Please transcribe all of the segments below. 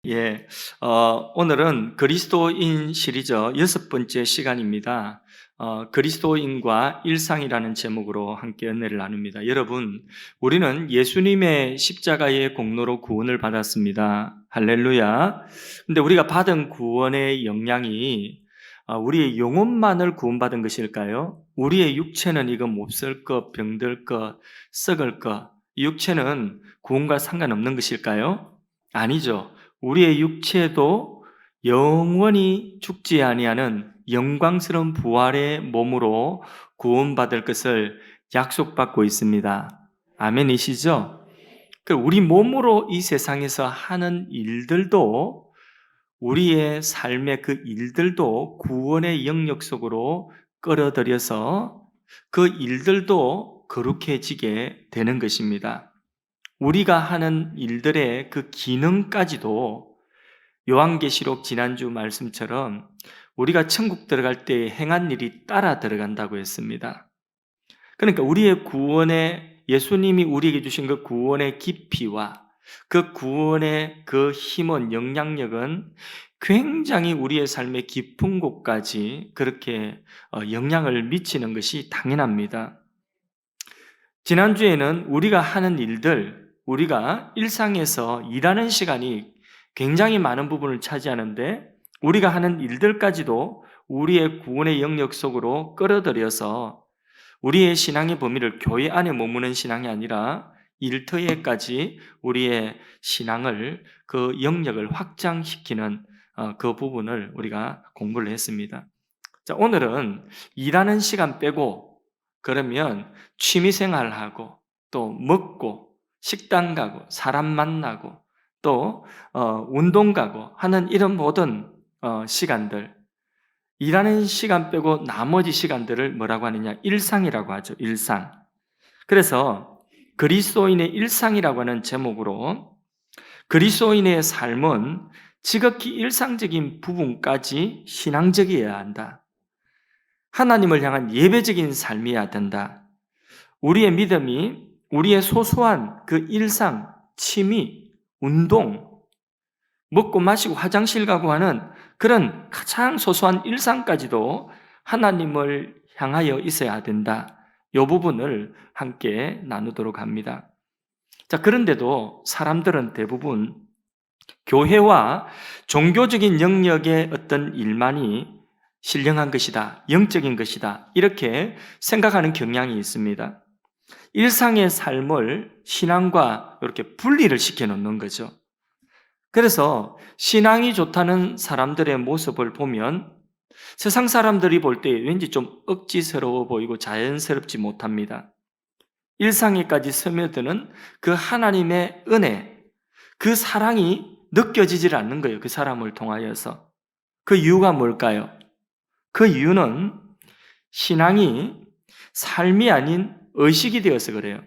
예, 오늘은 그리스도인 시리즈 6번째 시간입니다. 그리스도인과 일상이라는 제목으로 함께 은혜를 나눕니다. 여러분, 우리는 예수님의 십자가의 공로로 구원을 받았습니다. 할렐루야. 근데 우리가 받은 구원의 영향이 우리의 영혼만을 구원받은 것일까요? 우리의 육체는 이거 몹쓸 것, 병들 것, 썩을 것, 이 육체는 구원과 상관없는 것일까요? 아니죠. 우리의 육체도 영원히 죽지 아니하는 영광스러운 부활의 몸으로 구원받을 것을 약속받고 있습니다. 아멘이시죠? 우리 몸으로 이 세상에서 하는 일들도, 우리의 삶의 그 일들도 구원의 영역 속으로 끌어들여서 그 일들도 거룩해지게 되는 것입니다. 우리가 하는 일들의 그 기능까지도 요한계시록 지난주 말씀처럼 우리가 천국 들어갈 때 행한 일이 따라 들어간다고 했습니다. 그러니까 우리의 구원의, 예수님이 우리에게 주신 그 구원의 깊이와 그 구원의 그 힘은, 영향력은 굉장히 우리의 삶의 깊은 곳까지 그렇게 영향을 미치는 것이 당연합니다. 지난주에는 우리가 하는 일들, 우리가 일상에서 일하는 시간이 굉장히 많은 부분을 차지하는데, 우리가 하는 일들까지도 우리의 구원의 영역 속으로 끌어들여서 우리의 신앙의 범위를 교회 안에 머무는 신앙이 아니라 일터에까지 우리의 신앙을, 그 영역을 확장시키는 그 부분을 우리가 공부를 했습니다. 자, 오늘은 일하는 시간 빼고, 그러면 취미생활하고 또 먹고 식당 가고 사람 만나고 또 운동 가고 하는 이런 모든 시간들, 일하는 시간 빼고 나머지 시간들을 뭐라고 하느냐? 일상이라고 하죠. 일상. 그래서 그리스도인의 일상이라고 하는 제목으로 그리스도인의 삶은 지극히 일상적인 부분까지 신앙적이어야 한다. 하나님을 향한 예배적인 삶이어야 된다. 우리의 믿음이 우리의 소소한 그 일상, 취미, 운동, 먹고 마시고 화장실 가고 하는 그런 가장 소소한 일상까지도 하나님을 향하여 있어야 된다. 이 부분을 함께 나누도록 합니다. 자, 그런데도 사람들은 대부분 교회와 종교적인 영역의 어떤 일만이 신령한 것이다, 영적인 것이다, 이렇게 생각하는 경향이 있습니다. 일상의 삶을 신앙과 이렇게 분리를 시켜놓는 거죠. 그래서 신앙이 좋다는 사람들의 모습을 보면 세상 사람들이 볼 때 왠지 좀 억지스러워 보이고 자연스럽지 못합니다. 일상에까지 스며드는 그 하나님의 은혜, 그 사랑이 느껴지질 않는 거예요. 그 사람을 통하여서. 그 이유가 뭘까요? 그 이유는 신앙이 삶이 아닌 의식이 되어서 그래요.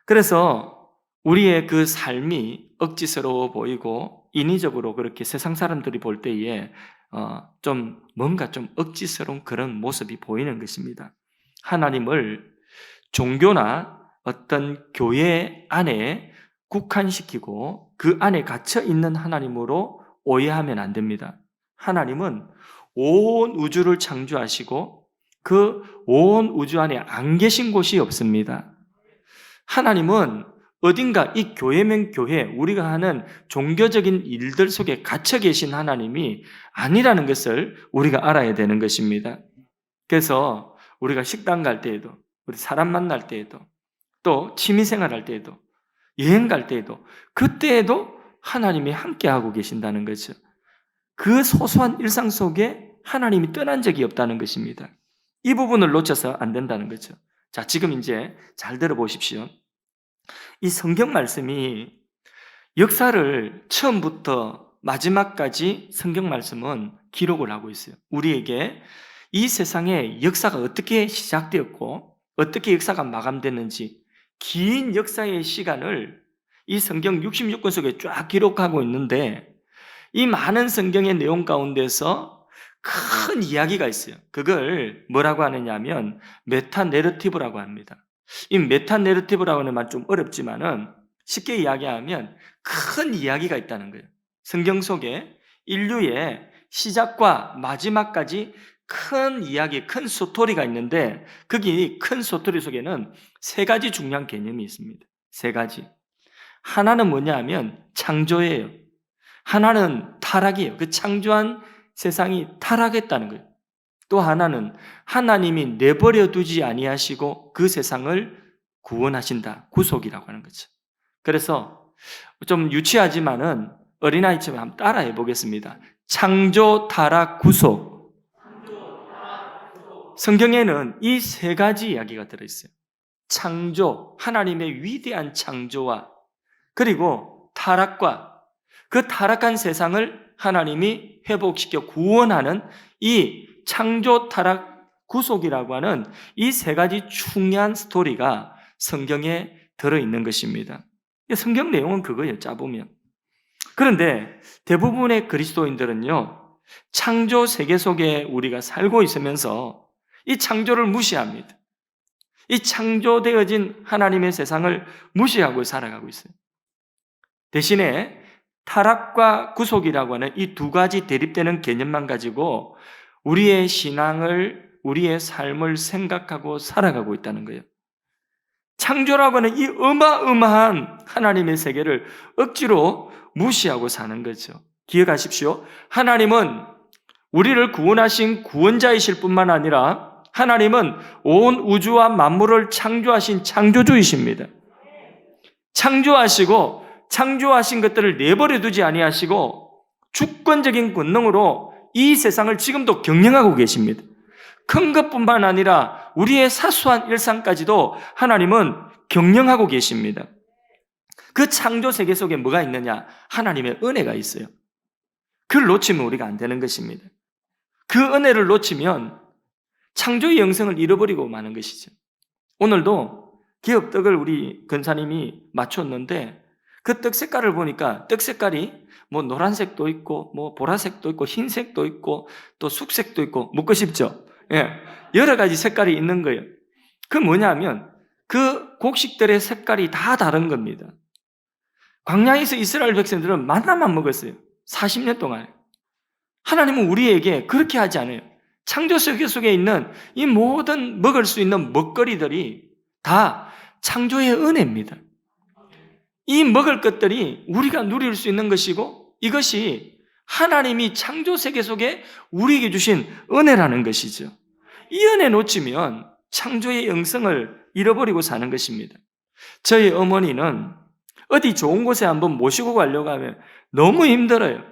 그래서 우리의 그 삶이 억지스러워 보이고 인위적으로 그렇게 세상 사람들이 볼 때에 좀 뭔가 좀 억지스러운 그런 모습이 보이는 것입니다. 하나님을 종교나 어떤 교회 안에 국한시키고 그 안에 갇혀 있는 하나님으로 오해하면 안 됩니다. 하나님은 온 우주를 창조하시고 그 온 우주 안에 안 계신 곳이 없습니다. 하나님은 어딘가 이 교회면 교회, 우리가 하는 종교적인 일들 속에 갇혀 계신 하나님이 아니라는 것을 우리가 알아야 되는 것입니다. 그래서 우리가 식당 갈 때에도, 우리 사람 만날 때에도, 또 취미생활 할 때에도, 여행 갈 때에도, 그때에도 하나님이 함께하고 계신다는 거죠. 그 소소한 일상 속에 하나님이 떠난 적이 없다는 것입니다. 이 부분을 놓쳐서 안 된다는 거죠. 자, 지금 이제 잘 들어보십시오. 이 성경 말씀이 역사를 처음부터 마지막까지 성경 말씀은 기록을 하고 있어요. 우리에게 이 세상의 역사가 어떻게 시작되었고 어떻게 역사가 마감됐는지 긴 역사의 시간을 이 성경 66권 속에 쫙 기록하고 있는데, 이 많은 성경의 내용 가운데서 큰 이야기가 있어요. 그걸 뭐라고 하느냐 하면 메타 내러티브라고 합니다. 이 메타 내러티브라고 하는 말 좀 어렵지만은 쉽게 이야기하면 큰 이야기가 있다는 거예요. 성경 속에 인류의 시작과 마지막까지 큰 이야기, 큰 스토리가 있는데 거기 큰 스토리 속에는 세 가지 중요한 개념이 있습니다. 세 가지. 하나는 뭐냐 하면 창조예요. 하나는 타락이에요. 그 창조한 세상이 타락했다는 거예요. 또 하나는 하나님이 내버려 두지 아니하시고 그 세상을 구원하신다. 구속이라고 하는 거죠. 그래서 좀 유치하지만은 어린아이처럼 한번 따라해 보겠습니다. 창조, 타락, 구속. 성경에는 이 세 가지 이야기가 들어있어요. 창조, 하나님의 위대한 창조와 그리고 타락과 그 타락한 세상을 하나님이 회복시켜 구원하는 이 창조, 타락, 구속이라고 하는 이 세 가지 중요한 스토리가 성경에 들어있는 것입니다. 성경 내용은 그거예요, 짜보면. 그런데 대부분의 그리스도인들은요, 창조 세계 속에 우리가 살고 있으면서 이 창조를 무시합니다. 이 창조되어진 하나님의 세상을 무시하고 살아가고 있어요. 대신에 타락과 구속이라고 하는 이 두 가지 대립되는 개념만 가지고 우리의 신앙을, 우리의 삶을 생각하고 살아가고 있다는 거예요. 창조라고 하는 이 어마어마한 하나님의 세계를 억지로 무시하고 사는 거죠. 기억하십시오. 하나님은 우리를 구원하신 구원자이실 뿐만 아니라 하나님은 온 우주와 만물을 창조하신 창조주이십니다. 창조하시고 창조하신 것들을 내버려 두지 아니하시고 주권적인 권능으로 이 세상을 지금도 경영하고 계십니다. 큰 것뿐만 아니라 우리의 사소한 일상까지도 하나님은 경영하고 계십니다. 그 창조 세계 속에 뭐가 있느냐? 하나님의 은혜가 있어요. 그걸 놓치면 우리가 안 되는 것입니다. 그 은혜를 놓치면 창조의 영성을 잃어버리고 마는 것이죠. 오늘도 기업떡을 우리 근사님이 맞췄는데 그 떡 색깔을 보니까 떡 색깔이 뭐 노란색도 있고 뭐 보라색도 있고 흰색도 있고 또 숙색도 있고 묻고 싶죠? 예, 여러 가지 색깔이 있는 거예요. 그 뭐냐면 그 곡식들의 색깔이 다 다른 겁니다. 광야에서 이스라엘 백성들은 만나만 먹었어요. 40년 동안. 하나님은 우리에게 그렇게 하지 않아요. 창조 세계 속에 있는 이 모든 먹을 수 있는 먹거리들이 다 창조의 은혜입니다. 이 먹을 것들이 우리가 누릴 수 있는 것이고 이것이 하나님이 창조 세계 속에 우리에게 주신 은혜라는 것이죠. 이 은혜 놓치면 창조의 영성을 잃어버리고 사는 것입니다. 저희 어머니는 어디 좋은 곳에 한번 모시고 가려고 하면 너무 힘들어요.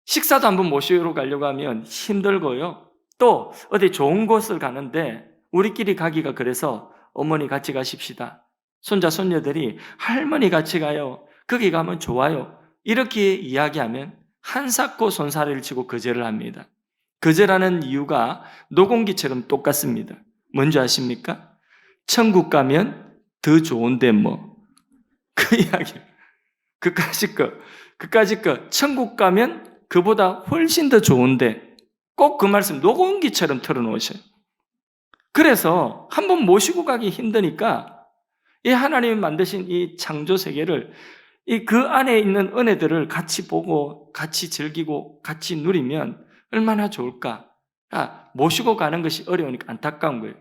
식사도 한번 모시러 가려고 하면 힘들고요. 또 어디 좋은 곳을 가는데 우리끼리 가기가 그래서 어머니 같이 가십시다. 손자 손녀들이 할머니 같이 가요. 거기 가면 좋아요. 이렇게 이야기하면 한사코 손사래를 치고 거절을 합니다. 거절하는 이유가 노공기처럼 똑같습니다. 뭔지 아십니까? 천국 가면 더 좋은데 뭐. 그 이야기. 그까짓 거. 천국 가면 그보다 훨씬 더 좋은데 꼭 그 말씀 노공기처럼 털어놓으셔요. 그래서 한번 모시고 가기 힘드니까 이 하나님이 만드신 이 창조 세계를 그 안에 있는 은혜들을 같이 보고 같이 즐기고 같이 누리면 얼마나 좋을까? 모시고 가는 것이 어려우니까 안타까운 거예요.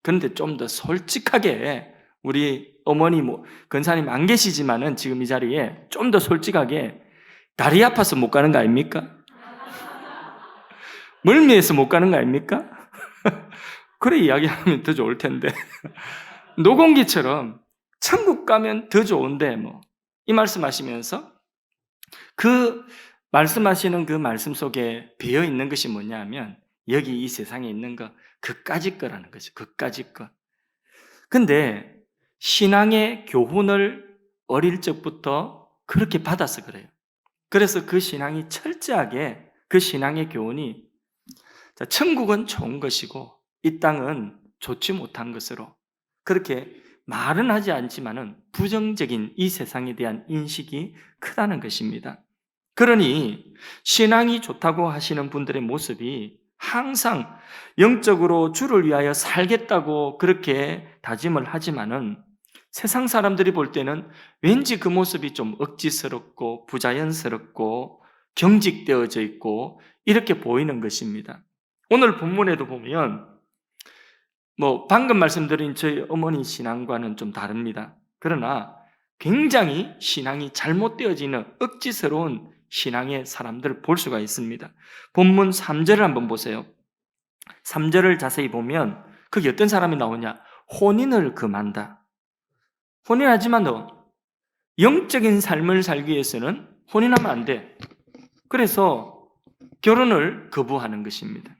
그런데 좀 더 솔직하게 우리 어머니 근사님 안 계시지만은 지금 이 자리에 좀 더 솔직하게 다리 아파서 못 가는 거 아닙니까? 멀미해서 못 가는 거 아닙니까? 그래 이야기하면 더 좋을 텐데 노공기처럼 천국 가면 더 좋은데 이 말씀하시면서 그 말씀하시는 그 말씀 속에 배어 있는 것이 뭐냐 하면 여기 이 세상에 있는 거 그까짓 거라는 거죠. 그까짓 거. 근데 신앙의 교훈을 어릴 적부터 그렇게 받아서 그래요. 그래서 그 신앙이 철저하게 그 신앙의 교훈이 천국은 좋은 것이고 이 땅은 좋지 못한 것으로 그렇게 말은 하지 않지만은 부정적인 이 세상에 대한 인식이 크다는 것입니다. 그러니 신앙이 좋다고 하시는 분들의 모습이 항상 영적으로 주를 위하여 살겠다고 그렇게 다짐을 하지만은 세상 사람들이 볼 때는 왠지 그 모습이 좀 억지스럽고 부자연스럽고 경직되어져 있고 이렇게 보이는 것입니다. 오늘 본문에도 보면 방금 말씀드린 저희 어머니 신앙과는 좀 다릅니다. 그러나 굉장히 신앙이 잘못되어지는 억지스러운 신앙의 사람들을 볼 수가 있습니다. 본문 3절을 한번 보세요. 3절을 자세히 보면 거기 어떤 사람이 나오냐? 혼인을 금한다. 혼인하지만도 영적인 삶을 살기 위해서는 혼인하면 안 돼. 그래서 결혼을 거부하는 것입니다.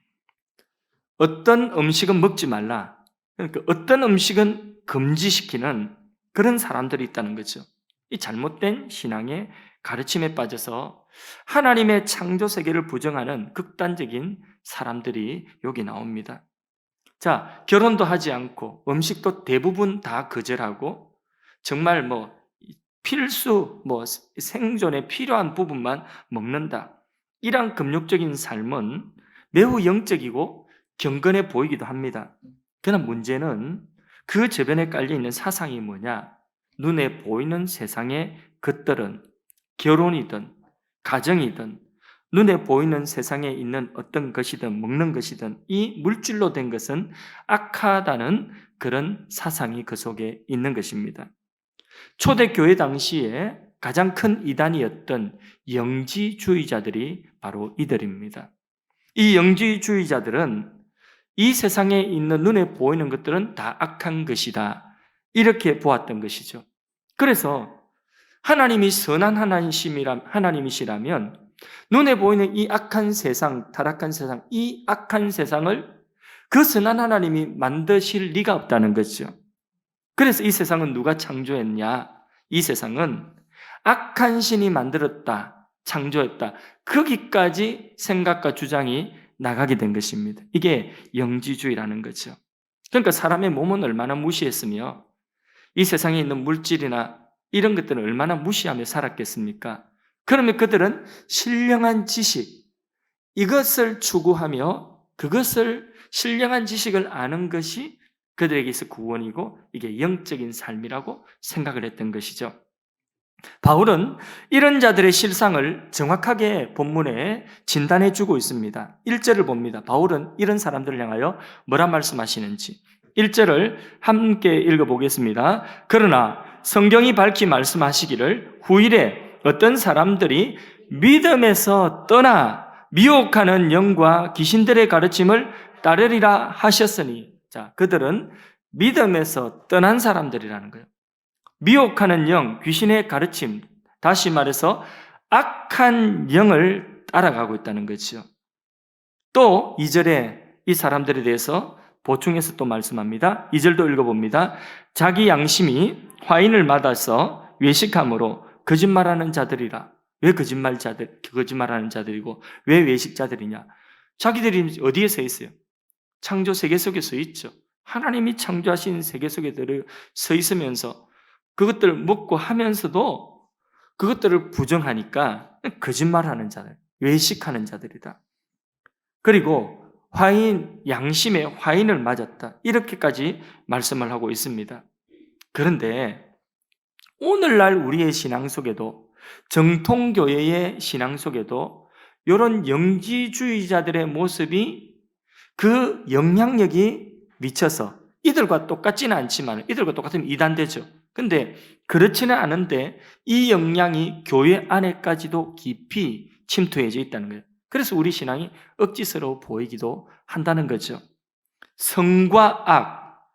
어떤 음식은 먹지 말라. 그러니까 어떤 음식은 금지시키는 그런 사람들이 있다는 거죠. 이 잘못된 신앙의 가르침에 빠져서 하나님의 창조 세계를 부정하는 극단적인 사람들이 여기 나옵니다. 자, 결혼도 하지 않고 음식도 대부분 다 거절하고 정말 필수 생존에 필요한 부분만 먹는다. 이런 금욕적인 삶은 매우 영적이고 경건해 보이기도 합니다. 그러나 문제는 그 저변에 깔려있는 사상이 뭐냐? 눈에 보이는 세상의 것들은 결혼이든 가정이든 눈에 보이는 세상에 있는 어떤 것이든 먹는 것이든 이 물질로 된 것은 악하다는 그런 사상이 그 속에 있는 것입니다. 초대교회 당시에 가장 큰 이단이었던 영지주의자들이 바로 이들입니다. 이 영지주의자들은 이 세상에 있는 눈에 보이는 것들은 다 악한 것이다. 이렇게 보았던 것이죠. 그래서 하나님이 선한 하나님이시라면 눈에 보이는 이 악한 세상, 타락한 세상, 이 악한 세상을 그 선한 하나님이 만드실 리가 없다는 거죠. 그래서 이 세상은 누가 창조했냐? 이 세상은 악한 신이 만들었다, 창조했다. 거기까지 생각과 주장이 나가게 된 것입니다. 이게 영지주의라는 거죠. 그러니까 사람의 몸은 얼마나 무시했으며 이 세상에 있는 물질이나 이런 것들은 얼마나 무시하며 살았겠습니까? 그러면 그들은 신령한 지식, 이것을 추구하며 그것을 신령한 지식을 아는 것이 그들에게 있어 구원이고 이게 영적인 삶이라고 생각을 했던 것이죠. 바울은 이런 자들의 실상을 정확하게 본문에 진단해 주고 있습니다. 1절을 봅니다. 바울은 이런 사람들을 향하여 뭐라 말씀하시는지 1절을 함께 읽어보겠습니다. 그러나 성경이 밝히 말씀하시기를 후일에 어떤 사람들이 믿음에서 떠나 미혹하는 영과 귀신들의 가르침을 따르리라 하셨으니, 자, 그들은 믿음에서 떠난 사람들이라는 거예요. 미혹하는 영, 귀신의 가르침, 다시 말해서 악한 영을 따라가고 있다는 거죠. 또 2절에 이 사람들에 대해서 보충해서 또 말씀합니다. 2절도 읽어봅니다. 자기 양심이 화인을 맞아서 외식함으로 거짓말하는 자들이라. 왜 거짓말하는 자들이고 왜 외식자들이냐? 자기들이 어디에 서 있어요? 창조 세계 속에 서 있죠. 하나님이 창조하신 세계 속에 서 있으면서 그것들을 먹고 하면서도 그것들을 부정하니까 거짓말하는 자들, 외식하는 자들이다. 그리고 양심에 화인을 맞았다. 이렇게까지 말씀을 하고 있습니다. 그런데 오늘날 우리의 신앙 속에도, 정통교회의 신앙 속에도 이런 영지주의자들의 모습이 그 영향력이 미쳐서 이들과 똑같지는 않지만 이들과 똑같으면 이단되죠. 근데 그렇지는 않은데 이 영향이 교회 안에까지도 깊이 침투해져 있다는 거예요. 그래서 우리 신앙이 억지스러워 보이기도 한다는 거죠. 성과 악,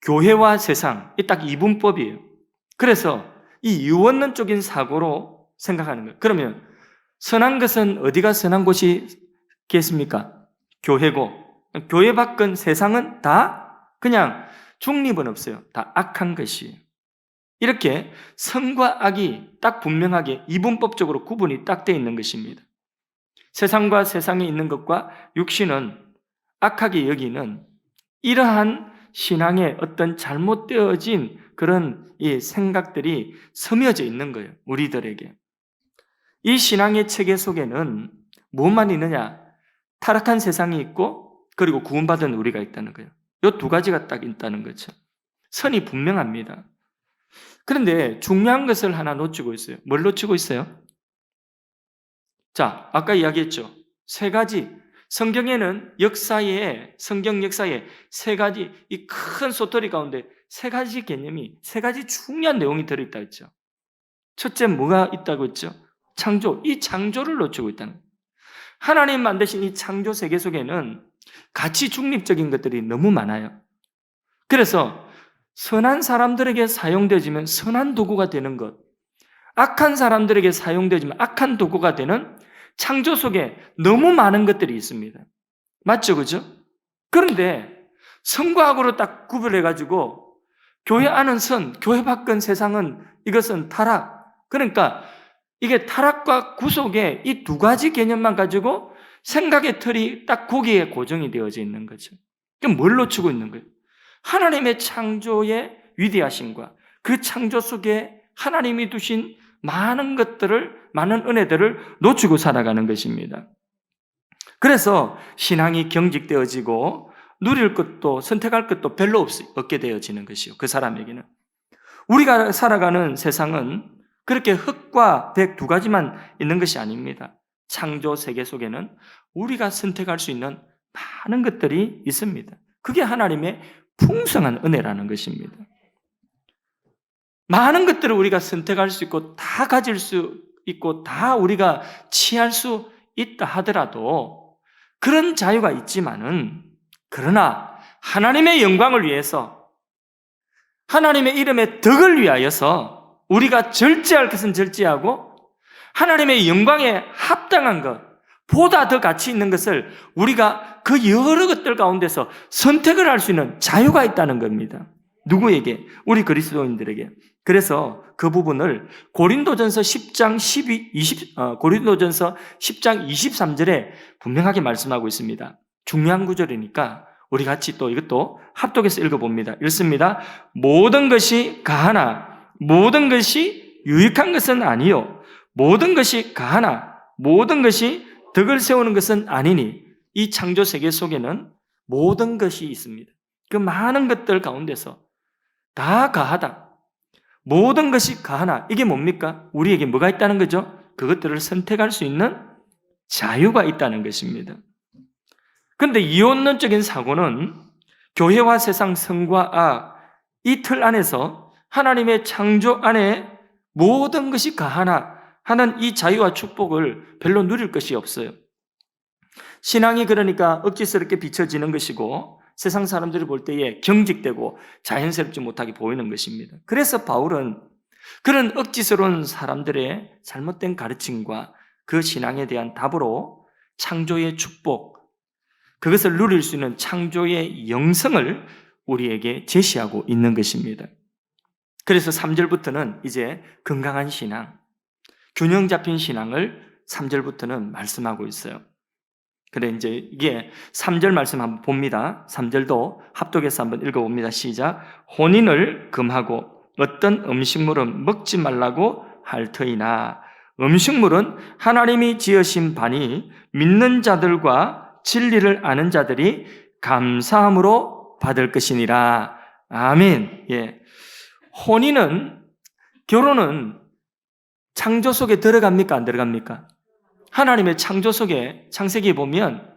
교회와 세상, 이 딱 이분법이에요. 그래서 이 유원론적인 사고로 생각하는 거예요. 그러면 선한 것은 어디가 선한 곳이겠습니까? 교회고, 교회 밖은 세상은 다 그냥 중립은 없어요. 다 악한 것이에요. 이렇게 선과 악이 딱 분명하게 이분법적으로 구분이 딱 되어 있는 것입니다. 세상과 세상에 있는 것과 육신은 악하게 여기는 이러한 신앙의 어떤 잘못되어진 그런 이 생각들이 스며져 있는 거예요. 우리들에게. 이 신앙의 체계 속에는 무엇만 있느냐? 타락한 세상이 있고 그리고 구원받은 우리가 있다는 거예요. 이 두 가지가 딱 있다는 거죠. 선이 분명합니다. 그런데 중요한 것을 하나 놓치고 있어요. 뭘 놓치고 있어요? 자, 아까 이야기했죠. 세 가지. 성경에는 성경 역사에 세 가지, 이 큰 소토리 가운데 세 가지 개념이, 세 가지 중요한 내용이 들어있다 했죠. 첫째, 뭐가 있다고 했죠? 창조. 이 창조를 놓치고 있다는 거예요. 하나님 만드신 이 창조 세계 속에는 가치 중립적인 것들이 너무 많아요. 그래서 선한 사람들에게 사용되어지면 선한 도구가 되는 것, 악한 사람들에게 사용되어지면 악한 도구가 되는 창조 속에 너무 많은 것들이 있습니다. 맞죠? 그죠? 그런데 선과 악으로 딱 구별해가지고 교회 안은 선, 교회 밖은 세상은 이것은 타락. 그러니까 이게 타락과 구속의 이 두 가지 개념만 가지고 생각의 틀이 딱 거기에 고정이 되어져 있는 거죠. 그럼 뭘 놓치고 있는 거예요? 하나님의 창조의 위대하심과 그 창조 속에 하나님이 두신 많은 것들을, 많은 은혜들을 놓치고 살아가는 것입니다. 그래서 신앙이 경직되어지고 누릴 것도 선택할 것도 별로 없게 되어지는 것이요. 그 사람에게는. 우리가 살아가는 세상은 그렇게 흙과 백 두 가지만 있는 것이 아닙니다. 창조 세계 속에는 우리가 선택할 수 있는 많은 것들이 있습니다. 그게 하나님의 풍성한 은혜라는 것입니다. 많은 것들을 우리가 선택할 수 있고 다 가질 수 있고 다 우리가 취할 수 있다 하더라도 그런 자유가 있지만은, 그러나 하나님의 영광을 위해서, 하나님의 이름의 덕을 위하여서 우리가 절제할 것은 절제하고 하나님의 영광에 합당한 것, 보다 더 가치 있는 것을 우리가 그 여러 것들 가운데서 선택을 할 수 있는 자유가 있다는 겁니다. 누구에게? 우리 그리스도인들에게. 그래서 그 부분을 고린도전서 10장 23절에 분명하게 말씀하고 있습니다. 중요한 구절이니까 우리 같이 또 이것도 합독해서 읽어봅니다. 읽습니다. 모든 것이 가하나 모든 것이 유익한 것은 아니요 모든 것이 가하나 모든 것이 덕을 세우는 것은 아니니. 이 창조 세계 속에는 모든 것이 있습니다. 그 많은 것들 가운데서 다 가하다. 모든 것이 가하나. 이게 뭡니까? 우리에게 뭐가 있다는 거죠? 그것들을 선택할 수 있는 자유가 있다는 것입니다. 그런데 이혼론적인 사고는 교회와 세상, 선과 악, 이 틀 안에서 하나님의 창조 안에 모든 것이 가하나 하는 이 자유와 축복을 별로 누릴 것이 없어요. 신앙이 그러니까 억지스럽게 비춰지는 것이고 세상 사람들이 볼 때에 경직되고 자연스럽지 못하게 보이는 것입니다. 그래서 바울은 그런 억지스러운 사람들의 잘못된 가르침과 그 신앙에 대한 답으로 창조의 축복, 그것을 누릴 수 있는 창조의 영성을 우리에게 제시하고 있는 것입니다. 그래서 3절부터는 이제 건강한 신앙, 균형 잡힌 신앙을 3절부터는 말씀하고 있어요. 그래, 이제 이게 3절 말씀 한번 봅니다. 3절도 합독해서 한번 읽어봅니다. 시작. 혼인을 금하고 어떤 음식물은 먹지 말라고 할 터이나 음식물은 하나님이 지으신 바니 믿는 자들과 진리를 아는 자들이 감사함으로 받을 것이니라. 아멘. 예. 결혼은 창조 속에 들어갑니까? 안 들어갑니까? 하나님의 창조 속에 창세기에 보면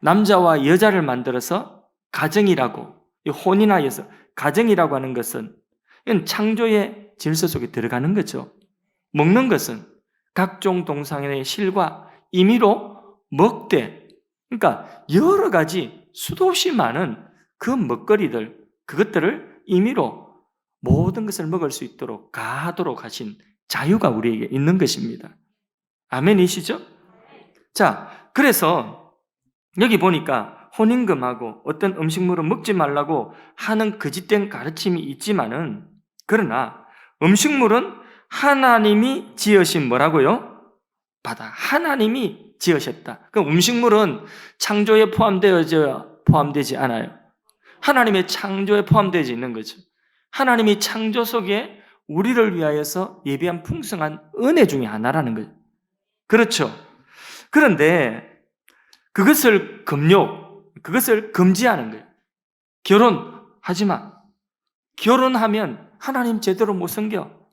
남자와 여자를 만들어서 가정이라고, 혼인하여서 가정이라고 하는 것은 이건 창조의 질서 속에 들어가는 거죠. 먹는 것은 각종 동상의 실과 임의로 먹되, 그러니까 여러 가지 수도 없이 많은 그 먹거리들, 그것들을 임의로 모든 것을 먹을 수 있도록 가하도록 하신 자유가 우리에게 있는 것입니다. 아멘이시죠? 자, 그래서 여기 보니까 혼인금하고 어떤 음식물은 먹지 말라고 하는 거짓된 가르침이 있지만은, 그러나 음식물은 하나님이 지으신 뭐라고요? 바다. 하나님이 지으셨다. 그럼 음식물은 창조에 포함되지 않아요. 하나님의 창조에 포함되어 있는 거죠. 하나님이 창조 속에 우리를 위하여서 예비한 풍성한 은혜 중에 하나라는 거예요. 그렇죠. 그런데 그것을 그것을 금지하는 거예요. 결혼하지 마. 결혼하면 하나님 제대로 못 섬겨.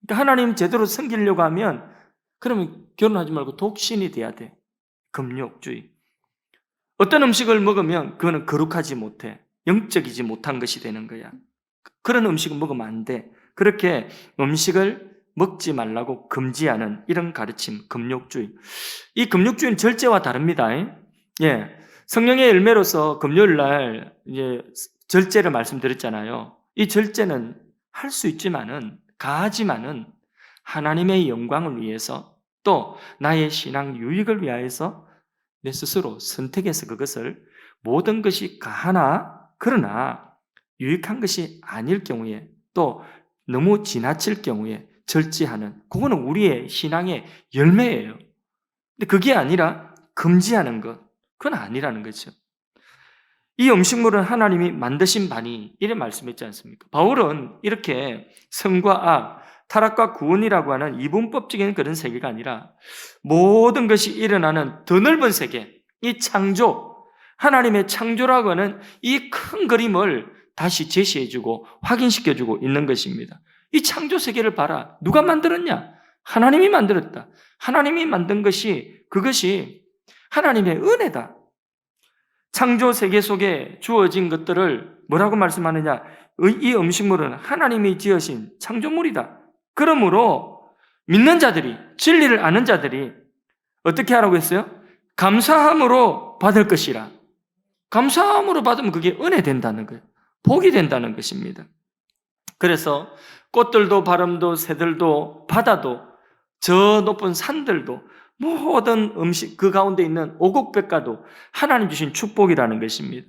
그러니까 하나님 제대로 섬기려고 하면 그러면 결혼하지 말고 독신이 돼야 돼. 금욕주의. 어떤 음식을 먹으면 그거는 거룩하지 못해. 영적이지 못한 것이 되는 거야. 그런 음식을 먹으면 안 돼. 그렇게 음식을 먹지 말라고 금지하는 이런 가르침, 금욕주의. 이 금욕주의는 절제와 다릅니다. 예. 성령의 열매로서 금요일 날 이제 절제를 말씀드렸잖아요. 이 절제는 할 수 있지만은, 가하지만은 하나님의 영광을 위해서 또 나의 신앙 유익을 위하여서 내 스스로 선택해서 그것을 모든 것이 가하나 그러나 유익한 것이 아닐 경우에 또 너무 지나칠 경우에 절제하는 그거는 우리의 신앙의 열매예요. 근데 그게 아니라 금지하는 것 그건 아니라는 거죠. 이 음식물은 하나님이 만드신 바니 이래 말씀했지 않습니까? 바울은 이렇게 선과 악, 타락과 구원이라고 하는 이분법적인 그런 세계가 아니라 모든 것이 일어나는 더 넓은 세계, 이 창조, 하나님의 창조라고 하는 이 큰 그림을 다시 제시해주고 확인시켜주고 있는 것입니다. 이 창조 세계를 봐라. 누가 만들었냐? 하나님이 만들었다. 하나님이 만든 것이 그것이 하나님의 은혜다. 창조 세계 속에 주어진 것들을 뭐라고 말씀하느냐? 이 음식물은 하나님이 지으신 창조물이다. 그러므로 믿는 자들이, 진리를 아는 자들이 어떻게 하라고 했어요? 감사함으로 받을 것이라. 감사함으로 받으면 그게 은혜 된다는 거예요. 복이 된다는 것입니다. 그래서 꽃들도 바람도 새들도 바다도 저 높은 산들도 모든 음식 그 가운데 있는 오곡백과도 하나님 주신 축복이라는 것입니다.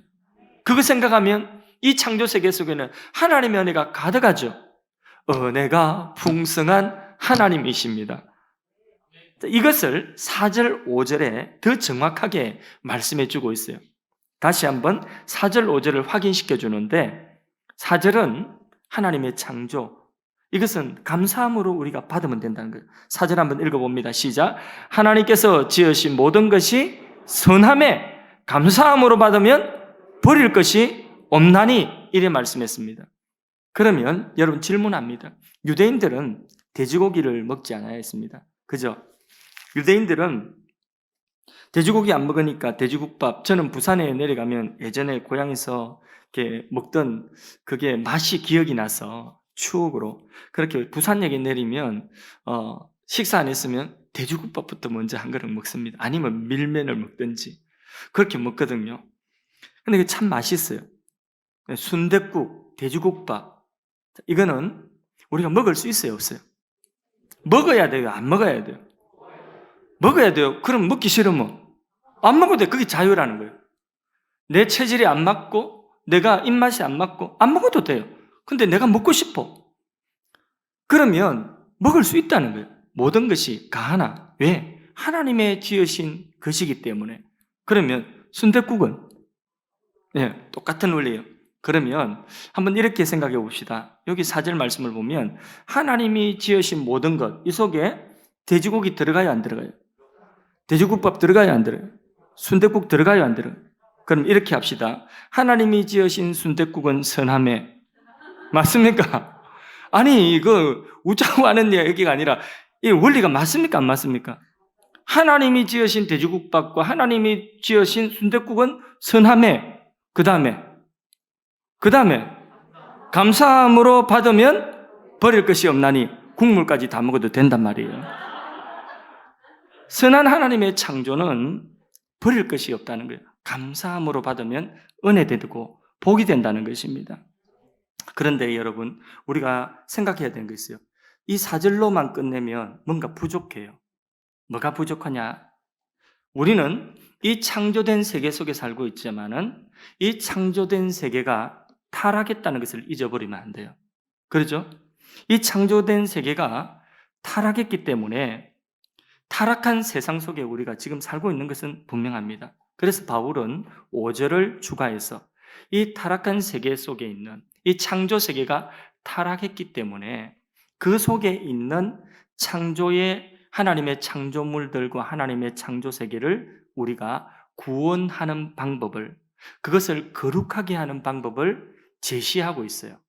그거 생각하면 이 창조 세계 속에는 하나님의 은혜가 가득하죠. 은혜가 풍성한 하나님이십니다. 이것을 4절 5절에 더 정확하게 말씀해 주고 있어요. 다시 한번 4절 5절을 확인시켜 주는데 4절은 하나님의 창조, 이것은 감사함으로 우리가 받으면 된다는 거예요. 4절 한번 읽어봅니다. 시작. 하나님께서 지으신 모든 것이 선함에 감사함으로 받으면 버릴 것이 없나니 이래 말씀했습니다. 그러면 여러분 질문합니다. 유대인들은 돼지고기를 먹지 않아야 했습니다. 그죠? 유대인들은 돼지고기 안 먹으니까 돼지국밥, 저는 부산에 내려가면 예전에 고향에서 이렇게 먹던 그게 맛이 기억이 나서 추억으로 그렇게 부산역에 내리면 식사 안 했으면 돼지국밥부터 먼저 한 그릇 먹습니다. 아니면 밀면을 먹든지 그렇게 먹거든요. 근데 이게 참 맛있어요. 순댓국, 돼지국밥 이거는 우리가 먹을 수 있어요, 없어요? 먹어야 돼요, 안 먹어야 돼요? 먹어야 돼요. 그럼 먹기 싫으면 안 먹어도 돼. 그게 자유라는 거예요. 내 체질이 안 맞고 내가 입맛이 안 맞고 안 먹어도 돼요. 근데 내가 먹고 싶어. 그러면 먹을 수 있다는 거예요. 모든 것이 가하나. 왜? 하나님의 지으신 것이기 때문에. 그러면 순댓국은 똑같은 원리예요. 그러면 한번 이렇게 생각해 봅시다. 여기 4절 말씀을 보면 하나님이 지으신 모든 것, 이 속에 돼지고기 들어가요, 안 들어가요? 돼지국밥 들어가요, 안 들어가요? 순댓국 들어가요, 안 들어가요? 그럼 이렇게 합시다. 하나님이 지으신 순댓국은 선함에 맞습니까? 아니 이거 웃자고 하는 얘기가 아니라 이 원리가 맞습니까, 안 맞습니까? 하나님이 지으신 돼지국밥과 하나님이 지으신 순댓국은 선함에 그 다음에 감사함으로 받으면 버릴 것이 없나니 국물까지 다 먹어도 된단 말이에요. 선한 하나님의 창조는 버릴 것이 없다는 거예요. 감사함으로 받으면 은혜되고 복이 된다는 것입니다. 그런데 여러분, 우리가 생각해야 되는 게 있어요. 이 4절로만 끝내면 뭔가 부족해요. 뭐가 부족하냐? 우리는 이 창조된 세계 속에 살고 있지만은 이 창조된 세계가 타락했다는 것을 잊어버리면 안 돼요. 그렇죠? 이 창조된 세계가 타락했기 때문에 타락한 세상 속에 우리가 지금 살고 있는 것은 분명합니다. 그래서 바울은 5절을 추가해서 이 타락한 세계 속에 있는 이 창조 세계가 타락했기 때문에 그 속에 있는 창조의 하나님의 창조물들과 하나님의 창조 세계를 우리가 구원하는 방법을, 그것을 거룩하게 하는 방법을 제시하고 있어요.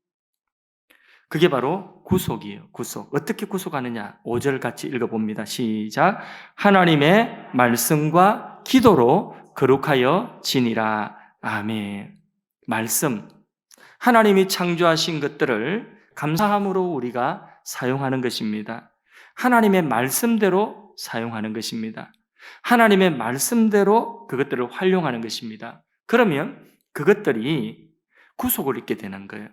그게 바로 구속이에요. 구속. 어떻게 구속하느냐? 5절 같이 읽어봅니다. 시작. 하나님의 말씀과 기도로 거룩하여 지니라. 아멘. 말씀. 하나님이 창조하신 것들을 감사함으로 우리가 사용하는 것입니다. 하나님의 말씀대로 사용하는 것입니다. 하나님의 말씀대로 그것들을 활용하는 것입니다. 그러면 그것들이 구속을 입게 되는 거예요.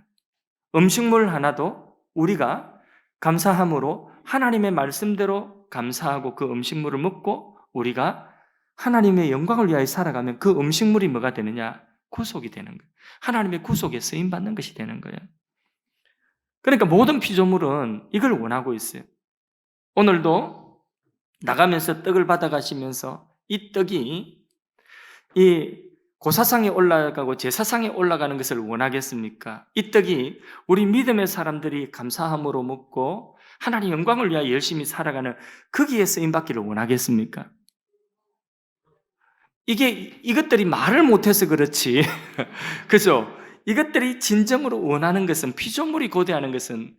음식물 하나도 우리가 감사함으로 하나님의 말씀대로 감사하고 그 음식물을 먹고 우리가 하나님의 영광을 위하여 살아가면 그 음식물이 뭐가 되느냐? 구속이 되는 거예요. 하나님의 구속에 쓰임받는 것이 되는 거예요. 그러니까 모든 피조물은 이걸 원하고 있어요. 오늘도 나가면서 떡을 받아가시면서 이 떡이 이 고사상에 올라가고 제사상에 올라가는 것을 원하겠습니까? 이 떡이 우리 믿음의 사람들이 감사함으로 먹고 하나님 영광을 위하여 열심히 살아가는 거기에 쓰임받기를 원하겠습니까? 이것들이 말을 못해서 그렇지. 그죠? 이것들이 진정으로 원하는 것은, 피조물이 고대하는 것은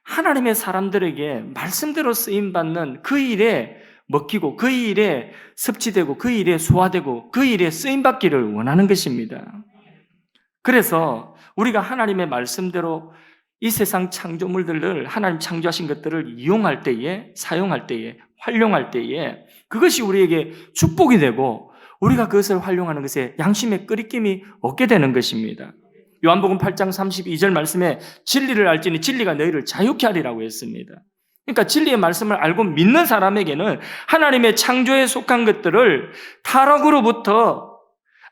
하나님의 사람들에게 말씀대로 쓰임받는 그 일에 먹히고 그 일에 섭취되고 그 일에 소화되고 그 일에 쓰임받기를 원하는 것입니다. 그래서 우리가 하나님의 말씀대로 이 세상 창조물들을, 하나님 창조하신 것들을 이용할 때에, 사용할 때에, 활용할 때에 그것이 우리에게 축복이 되고 우리가 그것을 활용하는 것에 양심의 끄리낌이 없게 되는 것입니다. 요한복음 8장 32절 말씀에 진리를 알지니 진리가 너희를 자유케 하리라고 했습니다. 그러니까 진리의 말씀을 알고 믿는 사람에게는 하나님의 창조에 속한 것들을 타락으로부터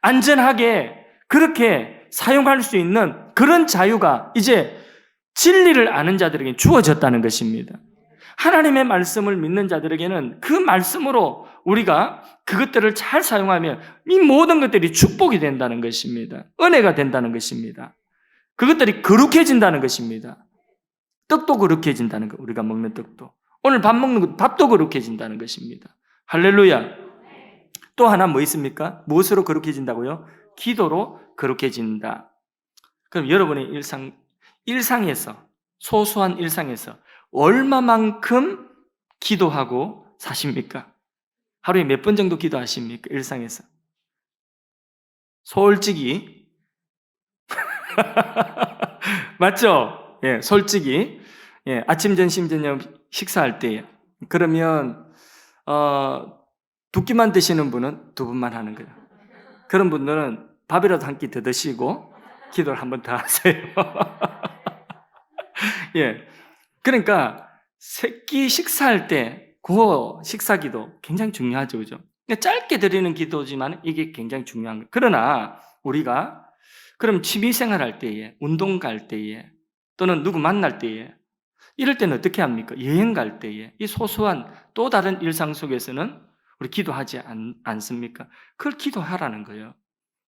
안전하게 그렇게 사용할 수 있는 그런 자유가 이제 진리를 아는 자들에게 주어졌다는 것입니다. 하나님의 말씀을 믿는 자들에게는 그 말씀으로 우리가 그것들을 잘 사용하면 이 모든 것들이 축복이 된다는 것입니다. 은혜가 된다는 것입니다. 그것들이 거룩해진다는 것입니다. 떡도 거룩해진다는 것, 우리가 먹는 떡도. 오늘 밥 먹는 것, 밥도 거룩해진다는 것입니다. 할렐루야. 또 하나 뭐 있습니까? 무엇으로 거룩해진다고요? 기도로 거룩해진다. 그럼 여러분의 일상에서, 소소한 일상에서 얼마만큼 기도하고 사십니까? 하루에 몇 번 정도 기도하십니까? 일상에서. 솔직히. 맞죠? 예, 솔직히. 예, 아침, 점심, 저녁 식사할 때. 그러면, 두 끼만 드시는 분은 두 번만 하는 거예요. 그런 분들은 밥이라도 한 끼 더 드시고, 기도를 한 번 더 하세요. 예. 그러니까, 세 끼 식사할 때, 그 식사기도 굉장히 중요하죠. 그죠? 짧게 드리는 기도지만 이게 굉장히 중요한 거예요. 그러나 우리가 그럼 취미생활 할 때에, 운동 갈 때에, 또는 누구 만날 때에, 이럴 때는 어떻게 합니까? 여행 갈 때에, 이 소소한 또 다른 일상 속에서는 우리 기도하지 않습니까? 그걸 기도하라는 거예요.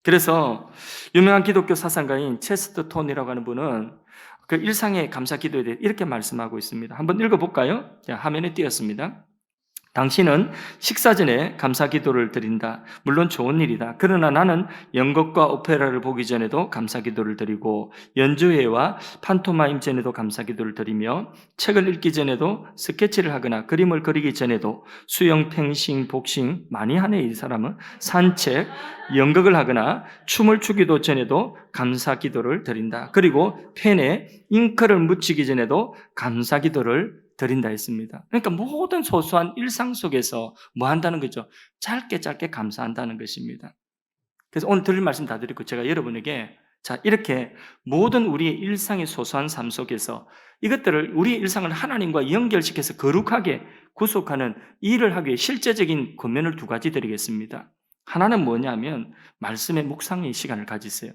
그래서 유명한 기독교 사상가인 체스터톤이라고 하는 분은 그 일상의 감사 기도에 대해 이렇게 말씀하고 있습니다. 한번 읽어볼까요? 자, 화면에 띄었습니다. 당신은 식사 전에 감사 기도를 드린다. 물론 좋은 일이다. 그러나 나는 연극과 오페라를 보기 전에도 감사 기도를 드리고 연주회와 판토마임 전에도 감사 기도를 드리며 책을 읽기 전에도 스케치를 하거나 그림을 그리기 전에도 수영, 펜싱, 복싱 많이 하네 이 사람은. 산책, 연극을 하거나 춤을 추기도 전에도 감사 기도를 드린다. 그리고 펜에 잉크를 묻히기 전에도 감사 기도를 드린다 했습니다. 그러니까 모든 소소한 일상 속에서 뭐 한다는 거죠? 짧게 감사한다는 것입니다. 그래서 오늘 드릴 말씀 다 드리고 제가 여러분에게 자, 이렇게 모든 우리의 일상의 소소한 삶 속에서 이것들을 우리의 일상을 하나님과 연결시켜서 거룩하게 구속하는 일을 하기 위해 실제적인 권면을 두 가지 드리겠습니다. 하나는 뭐냐면 말씀의 묵상의 시간을 가지세요.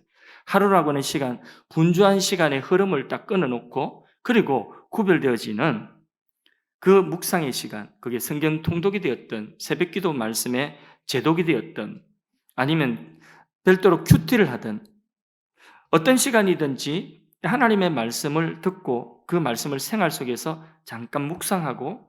하루라고 하는 시간, 분주한 시간의 흐름을 딱 끊어놓고 그리고 구별되어지는 그 묵상의 시간, 그게 성경 통독이 되었던 새벽기도 말씀의 제독이 되었던 아니면 별도로 큐티를 하든 어떤 시간이든지 하나님의 말씀을 듣고 그 말씀을 생활 속에서 잠깐 묵상하고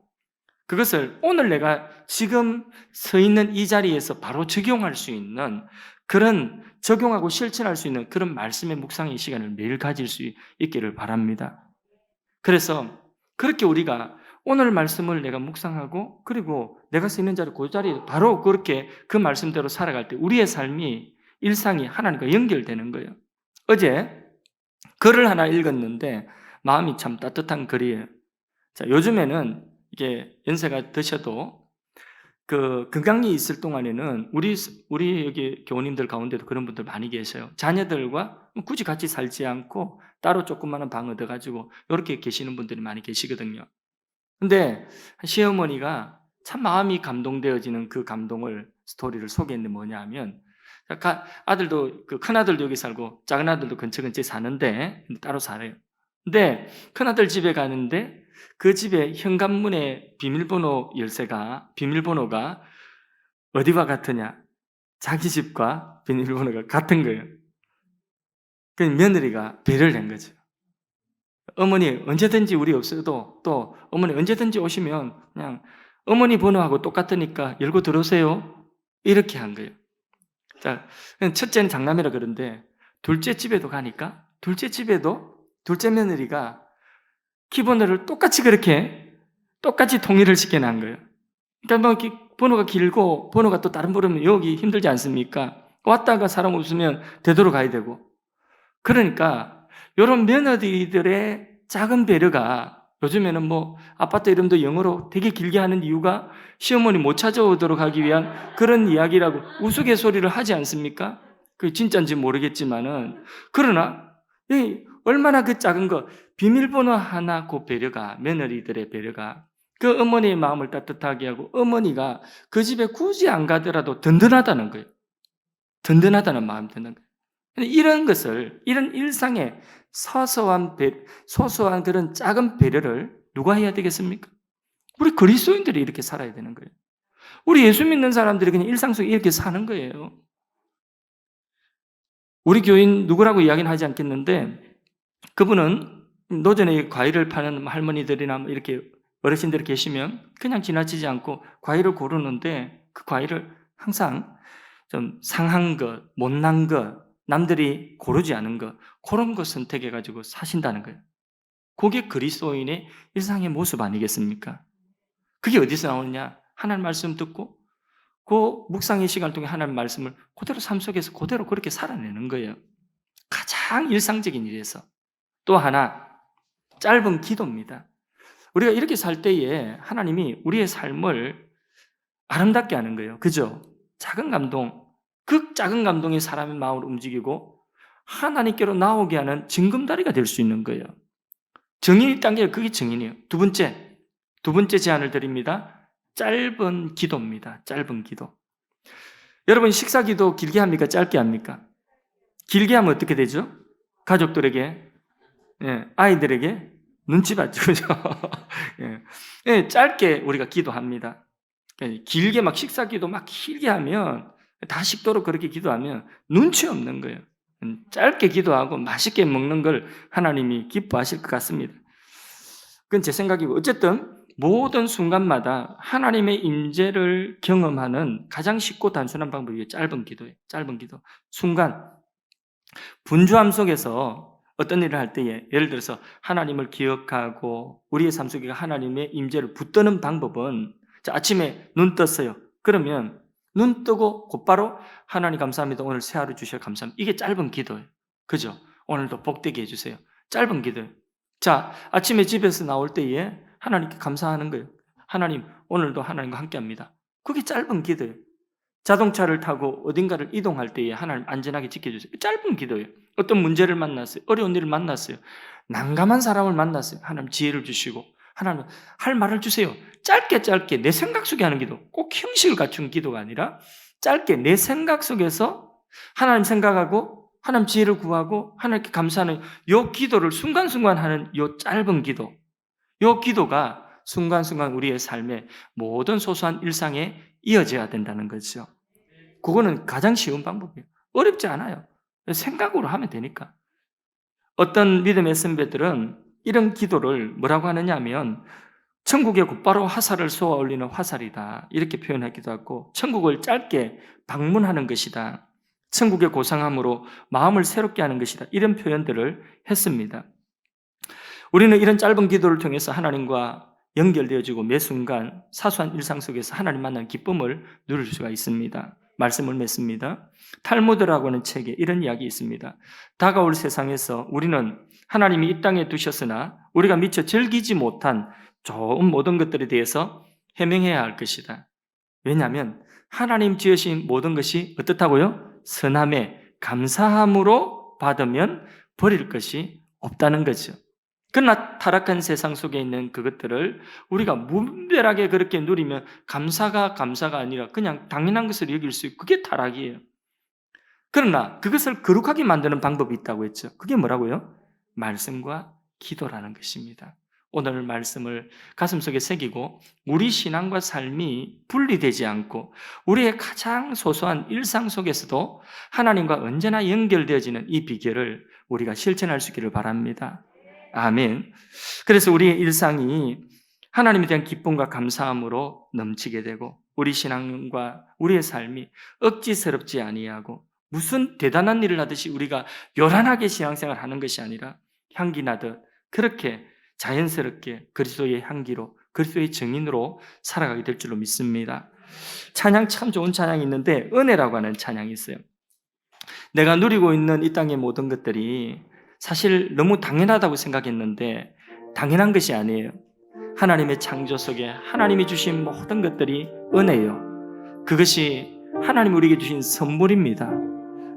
그것을 오늘 내가 지금 서 있는 이 자리에서 바로 적용할 수 있는 그런 적용하고 실천할 수 있는 그런 말씀의 묵상의 시간을 매일 가질 수 있기를 바랍니다. 그래서 그렇게 우리가 오늘 말씀을 내가 묵상하고 그리고 내가 서 있는 자리 그 자리에 바로 그렇게 그 말씀대로 살아갈 때 우리의 삶이 일상이 하나님과 연결되는 거예요. 어제 글을 하나 읽었는데 마음이 참 따뜻한 글이에요. 자, 요즘에는 이게 연세가 드셔도 그 건강이 있을 동안에는 우리 여기 교우님들 가운데도 그런 분들 많이 계셔요. 자녀들과 굳이 같이 살지 않고 따로 조그마한 방 얻어가지고 이렇게 계시는 분들이 많이 계시거든요. 근데 시어머니가 참 마음이 감동되어지는 그 감동을 스토리를 소개했는데 뭐냐 하면 아들도 그 큰아들도 여기 살고 작은아들도 근처 사는데 따로 살아요. 근데 큰아들 집에 가는데 그 집에 현관문에 비밀번호가 어디와 같으냐? 자기 집과 비밀번호가 같은 거예요. 그 며느리가 배려를 한 거죠. 어머니 언제든지 우리 없어도 또 어머니 언제든지 오시면 그냥 어머니 번호하고 똑같으니까 열고 들어오세요. 이렇게 한 거예요. 자, 첫째는 장남이라 그런데 둘째 집에도 가니까 둘째 며느리가 키번호를 똑같이 통일을 시켜놓은 거예요. 그러니까 뭐 번호가 길고 번호가 또 다른 번호면 여기 힘들지 않습니까? 왔다가 사람 없으면 되도록 가야 되고. 그러니까 이런 며느리들의 작은 배려가 요즘에는 뭐 아파트 이름도 영어로 되게 길게 하는 이유가 시어머니 못 찾아오도록 하기 위한 그런 이야기라고 우스갯소리를 하지 않습니까? 그게 진짜인지 모르겠지만은 그러나 얼마나 그 작은 거 비밀번호 하나 그 배려가 며느리들의 배려가 그 어머니의 마음을 따뜻하게 하고 어머니가 그 집에 굳이 안 가더라도 든든하다는 거예요. 든든하다는 마음이 드는 거예요. 이런 일상의 소소한 그런 작은 배려를 누가 해야 되겠습니까? 우리 그리스도인들이 이렇게 살아야 되는 거예요. 우리 예수 믿는 사람들이 그냥 일상 속에 이렇게 사는 거예요. 우리 교인 누구라고 이야기는 하지 않겠는데 그분은 노전에 과일을 파는 할머니들이나 이렇게 어르신들이 계시면 그냥 지나치지 않고 과일을 고르는데 그 과일을 항상 좀 상한 것, 못난 것, 남들이 고르지 않은 것 그런 거 선택해가지고 사신다는 거예요. 그게 그리스도인의 일상의 모습 아니겠습니까? 그게 어디서 나오느냐? 하나님 말씀 듣고 그 묵상의 시간을 통해 하나님 말씀을 그대로 삶 속에서 그대로 그렇게 살아내는 거예요. 가장 일상적인 일에서. 또 하나 짧은 기도입니다. 우리가 이렇게 살 때에 하나님이 우리의 삶을 아름답게 하는 거예요. 그죠? 작은 감동, 그 작은 감동이 사람의 마음을 움직이고 하나님께로 나오게 하는 징검다리가 될 수 있는 거예요. 정인이 있다는 게 그게 정인이에요. 두 번째 제안을 드립니다. 짧은 기도입니다. 짧은 기도. 여러분 식사 기도 길게 합니까? 짧게 합니까? 길게 하면 어떻게 되죠? 가족들에게, 아이들에게 눈치 봤죠. 그죠? 짧게 우리가 기도합니다. 길게 막 식사 기도 막 길게 하면 다 식도록 그렇게 기도하면 눈치 없는 거예요. 짧게 기도하고 맛있게 먹는 걸 하나님이 기뻐하실 것 같습니다. 그건 제 생각이고 어쨌든 모든 순간마다 하나님의 임재를 경험하는 가장 쉽고 단순한 방법이 짧은 기도예요. 짧은 기도. 순간 분주함 속에서 어떤 일을 할 때에 예를 들어서 하나님을 기억하고 우리의 삶 속에 하나님의 임재를 붙드는 방법은 자, 아침에 눈 떴어요. 그러면 눈 뜨고 곧바로 하나님 감사합니다. 오늘 새 하루 주셔서 감사합니다. 이게 짧은 기도예요. 그죠? 오늘도 복되게 해주세요. 짧은 기도예요. 자, 아침에 집에서 나올 때에 하나님께 감사하는 거예요. 하나님, 오늘도 하나님과 함께 합니다. 그게 짧은 기도예요. 자동차를 타고 어딘가를 이동할 때에 하나님 안전하게 지켜주세요. 짧은 기도예요. 어떤 문제를 만났어요. 어려운 일을 만났어요. 난감한 사람을 만났어요. 하나님 지혜를 주시고 하나님 할 말을 주세요. 짧게 내 생각 속에 하는 기도. 꼭 형식을 갖춘 기도가 아니라 짧게 내 생각 속에서 하나님 생각하고 하나님 지혜를 구하고 하나님께 감사하는 이 기도를 순간순간 하는 이 짧은 기도. 이 기도가 순간순간 우리의 삶의 모든 소소한 일상에 이어져야 된다는 거죠. 그거는 가장 쉬운 방법이에요. 어렵지 않아요. 생각으로 하면 되니까. 어떤 믿음의 선배들은 이런 기도를 뭐라고 하느냐 하면 천국에 곧바로 화살을 쏘아 올리는 화살이다. 이렇게 표현하기도 하고 천국을 짧게 방문하는 것이다. 천국의 고상함으로 마음을 새롭게 하는 것이다. 이런 표현들을 했습니다. 우리는 이런 짧은 기도를 통해서 하나님과 연결되어지고 매 순간 사소한 일상 속에서 하나님 만나는 기쁨을 누릴 수가 있습니다. 말씀을 맺습니다. 탈무드라고 하는 책에 이런 이야기 있습니다. 다가올 세상에서 우리는 하나님이 이 땅에 두셨으나 우리가 미처 즐기지 못한 좋은 모든 것들에 대해서 해명해야 할 것이다. 왜냐하면 하나님 지으신 모든 것이 어떻다고요? 선함에 감사함으로 받으면 버릴 것이 없다는 거죠. 그러나 타락한 세상 속에 있는 그것들을 우리가 무분별하게 그렇게 누리면 감사가 아니라 그냥 당연한 것을 여길 수 있고 그게 타락이에요. 그러나 그것을 거룩하게 만드는 방법이 있다고 했죠. 그게 뭐라고요? 말씀과 기도라는 것입니다. 오늘 말씀을 가슴속에 새기고 우리 신앙과 삶이 분리되지 않고 우리의 가장 소소한 일상 속에서도 하나님과 언제나 연결되어지는 이 비결을 우리가 실천할 수 있기를 바랍니다. 아멘. 그래서 우리의 일상이 하나님에 대한 기쁨과 감사함으로 넘치게 되고 우리 신앙과 우리의 삶이 억지스럽지 아니하고 무슨 대단한 일을 하듯이 우리가 요란하게 신앙생활을 하는 것이 아니라 향기 나듯 그렇게 자연스럽게 그리스도의 향기로 그리스도의 증인으로 살아가게 될 줄로 믿습니다. 찬양 참 좋은 찬양이 있는데 은혜라고 하는 찬양이 있어요. 내가 누리고 있는 이 땅의 모든 것들이 사실 너무 당연하다고 생각했는데 당연한 것이 아니에요. 하나님의 창조 속에 하나님이 주신 모든 것들이 은혜예요. 그것이 하나님 우리에게 주신 선물입니다.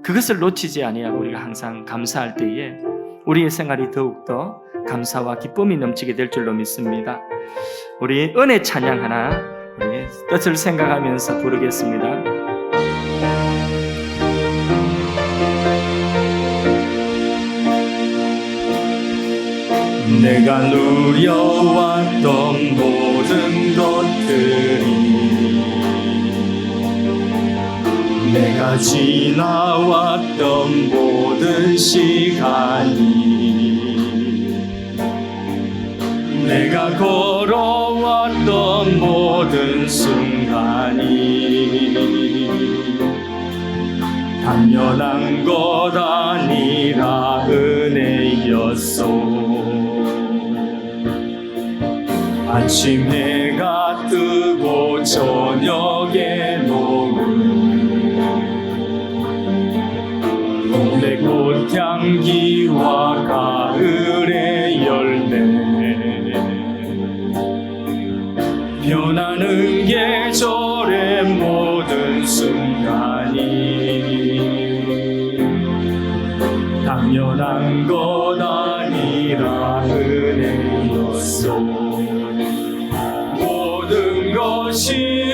그것을 놓치지 아니하고 우리가 항상 감사할 때에 우리의 생활이 더욱더 감사와 기쁨이 넘치게 될 줄로 믿습니다. 우리 은혜 찬양 하나 우리 뜻을 생각하면서 부르겠습니다. 내가 누려왔던 모든 것들이 내가 지나왔던 모든 시간이 내가 걸어왔던 모든 순간이 당연한 것 아니라 은혜였소. 아침 해가 뜨고 저녁에 녹음 봄의 꽃향기와 가을의 열매 변하는 계절의 모든 순간이 당연한 것 아니라 은혜였소. 모든 것이 은혜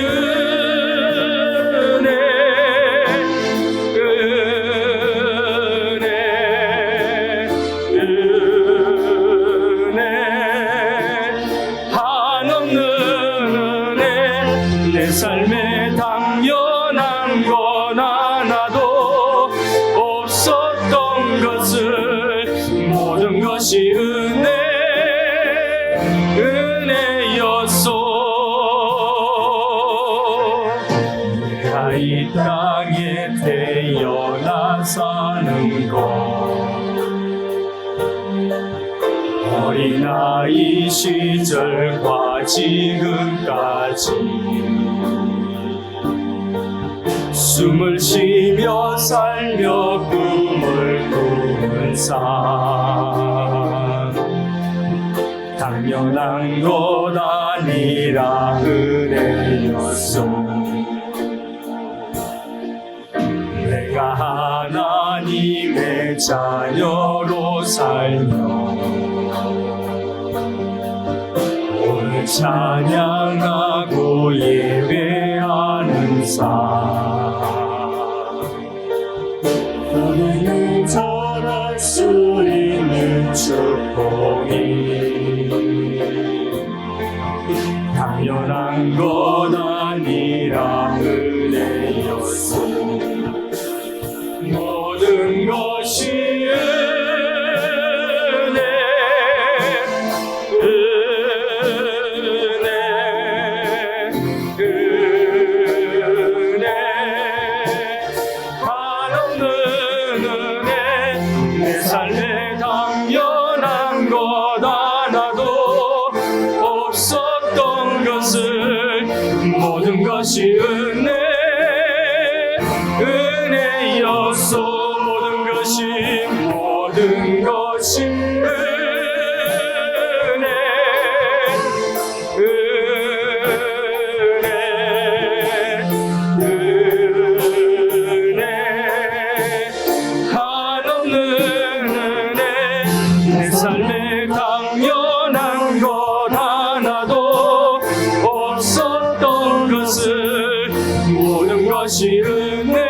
한없는 은혜 내 삶에 당연한 건 하나도 없었던 것을 모든 것이 은혜였소. 내가 이 땅에 태어나 사는 것 어린아이 시절과 지금까지 숨을 쉬며 살며 꿈을 꾸는 삶 당연한 것 아니라 은혜였소. 내가 하나님의 자녀로 살며 오늘 찬양하고 예배하는 삶 우리는 전할 수 있는 축복이 당연한 것 아니라 은혜였소. 모든 것이 은혜 한없는 은혜 내 삶에 당연한 것 것이 은혜였소. 모든 것이 은혜 한없는 은혜. 내 삶에 당연한 것 하나도 없었던 것을 모든 것이 은혜